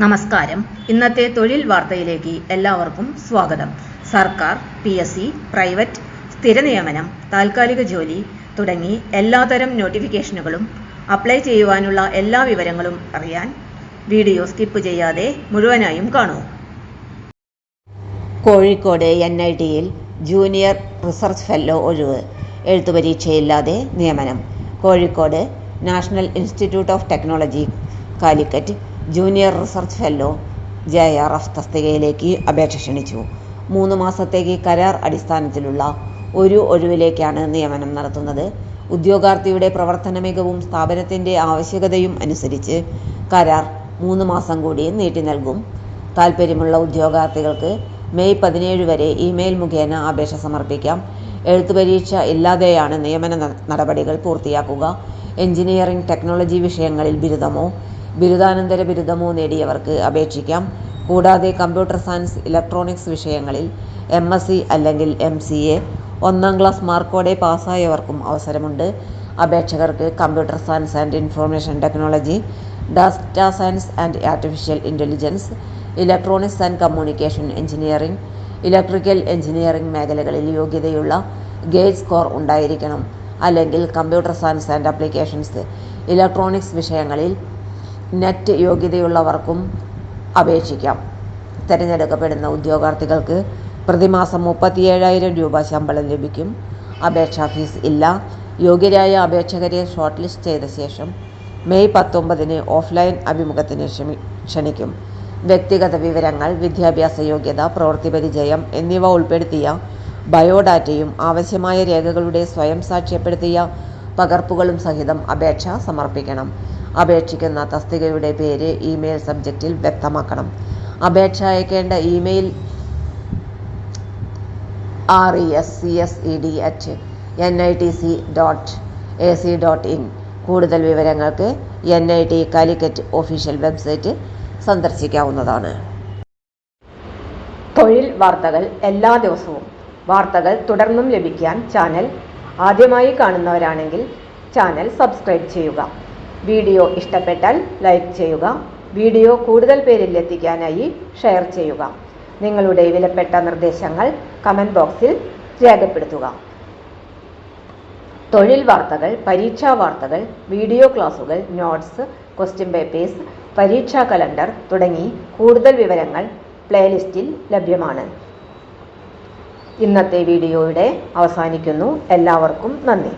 നമസ്കാരം. ഇന്നത്തെ തൊഴിൽ വാർത്തയിലേക്ക് എല്ലാവർക്കും സ്വാഗതം. സർക്കാർ, PSC, പ്രൈവറ്റ്, സ്ഥിര നിയമനം, താൽക്കാലിക ജോലി തുടങ്ങി എല്ലാതരം നോട്ടിഫിക്കേഷനുകളും അപ്ലൈ ചെയ്യുവാനുള്ള എല്ലാ വിവരങ്ങളും അറിയാൻ വീഡിയോ സ്കിപ്പ് ചെയ്യാതെ മുഴുവനായും കാണൂ. കോഴിക്കോട് NITയിൽ ജൂനിയർ റിസർച്ച് ഫെല്ലോ ഒഴിവ്. എഴുത്തുപരീക്ഷയില്ലാതെ നിയമനം. Kozhikode national institute of technology Calicut junior research fellow JRF തസ്തികയിലേക്ക് അപേക്ഷ ക്ഷണിച്ചു. 3 മാസത്തേക്ക് കരാർ അടിസ്ഥാനത്തിലുള്ള ഒരു ഒഴിവിലേക്കാണ് നിയമനം നടത്തുന്നത്. ഉദ്യോഗാർത്ഥിയുടെ പ്രവർത്തന മികവും സ്ഥാപനത്തിൻ്റെ ആവശ്യകതയും അനുസരിച്ച് കരാർ 3 മാസം കൂടി നീട്ടി നൽകും. താൽപ്പര്യമുള്ള ഉദ്യോഗാർത്ഥികൾക്ക് മെയ് 17 വരെ ഇമെയിൽ മുഖേന അപേക്ഷ സമർപ്പിക്കാം. എഴുത്തുപരീക്ഷ ഇല്ലാതെയാണ് നിയമന നടപടികൾ പൂർത്തിയാക്കുക. എഞ്ചിനീയറിംഗ്, ടെക്നോളജി വിഷയങ്ങളിൽ ബിരുദമോ ബിരുദാനന്തര ബിരുദമോ നേടിയവർക്ക് അപേക്ഷിക്കാം. കൂടാതെ കമ്പ്യൂട്ടർ സയൻസ്, ഇലക്ട്രോണിക്സ് വിഷയങ്ങളിൽ MSc അല്ലെങ്കിൽ MCA 1ാം ക്ലാസ് മാർക്കോടെ പാസ്സായവർക്കും അവസരമുണ്ട്. അപേക്ഷകർക്ക് computer science and information technology, data science and artificial intelligence, electronics and communication engineering, electrical engineering മേഖലകളിൽ യോഗ്യതയുള്ള ഗേറ്റ് സ്കോർ ഉണ്ടായിരിക്കണം. അല്ലെങ്കിൽ computer science and applications, electronics വിഷയങ്ങളിൽ നെറ്റ് യോഗ്യതയുള്ളവർക്കും അപേക്ഷിക്കാം. തിരഞ്ഞെടുക്കപ്പെടുന്ന ഉദ്യോഗാർത്ഥികൾക്ക് പ്രതിമാസം 37,000 രൂപ ശമ്പളം ലഭിക്കും. അപേക്ഷാ ഫീസ് ഇല്ല. യോഗ്യരായ അപേക്ഷകരെ ഷോർട്ട് ലിസ്റ്റ് ചെയ്ത ശേഷം മെയ് 19 ഓഫ്ലൈൻ അഭിമുഖത്തിന് ക്ഷണിക്കും. വ്യക്തിഗത വിവരങ്ങൾ, വിദ്യാഭ്യാസ യോഗ്യത, പ്രവൃത്തി പരിചയം എന്നിവ ഉൾപ്പെടുത്തിയ ബയോഡാറ്റയും ആവശ്യമായ രേഖകളുടെ സ്വയം സാക്ഷ്യപ്പെടുത്തിയ പകർപ്പുകളും സഹിതം അപേക്ഷ സമർപ്പിക്കണം. അപേക്ഷിക്കുന്ന തസ്തികയുടെ പേര് ഇമെയിൽ സബ്ജക്റ്റിൽ വ്യക്തമാക്കണം. അപേക്ഷ അയക്കേണ്ട ഇമെയിൽ rescsed@nitc.ac.in. കൂടുതൽ വിവരങ്ങൾക്ക് NIT കാലിക്കറ്റ് ഒഫീഷ്യൽ വെബ്സൈറ്റ് സന്ദർശിക്കാവുന്നതാണ്. തൊഴിൽ വാർത്തകൾ എല്ലാ ദിവസവും. വാർത്തകൾ തുടർന്നും ലഭിക്കാൻ ചാനൽ ആദ്യമായി കാണുന്നവരാണെങ്കിൽ ചാനൽ സബ്സ്ക്രൈബ് ചെയ്യുക. വീഡിയോ ഇഷ്ടപ്പെട്ടാൽ ലൈക്ക് ചെയ്യുക. വീഡിയോ കൂടുതൽ പേരിൽ എത്തിക്കാനായി ഷെയർ ചെയ്യുക. നിങ്ങളുടെ വിലപ്പെട്ട നിർദ്ദേശങ്ങൾ കമൻറ്റ് ബോക്സിൽ രേഖപ്പെടുത്തുക. തൊഴിൽ വാർത്തകൾ, പരീക്ഷാ വാർത്തകൾ, വീഡിയോ ക്ലാസുകൾ, നോട്ട്സ്, ക്വസ്റ്റ്യൻ പേപ്പേഴ്സ്, പരീക്ഷാ കലണ്ടർ തുടങ്ങി കൂടുതൽ വിവരങ്ങൾ പ്ലേലിസ്റ്റിൽ ലഭ്യമാണ്. ഇന്നത്തെ വീഡിയോയുടെ അവസാനിക്കുന്നു. എല്ലാവർക്കും നന്ദി.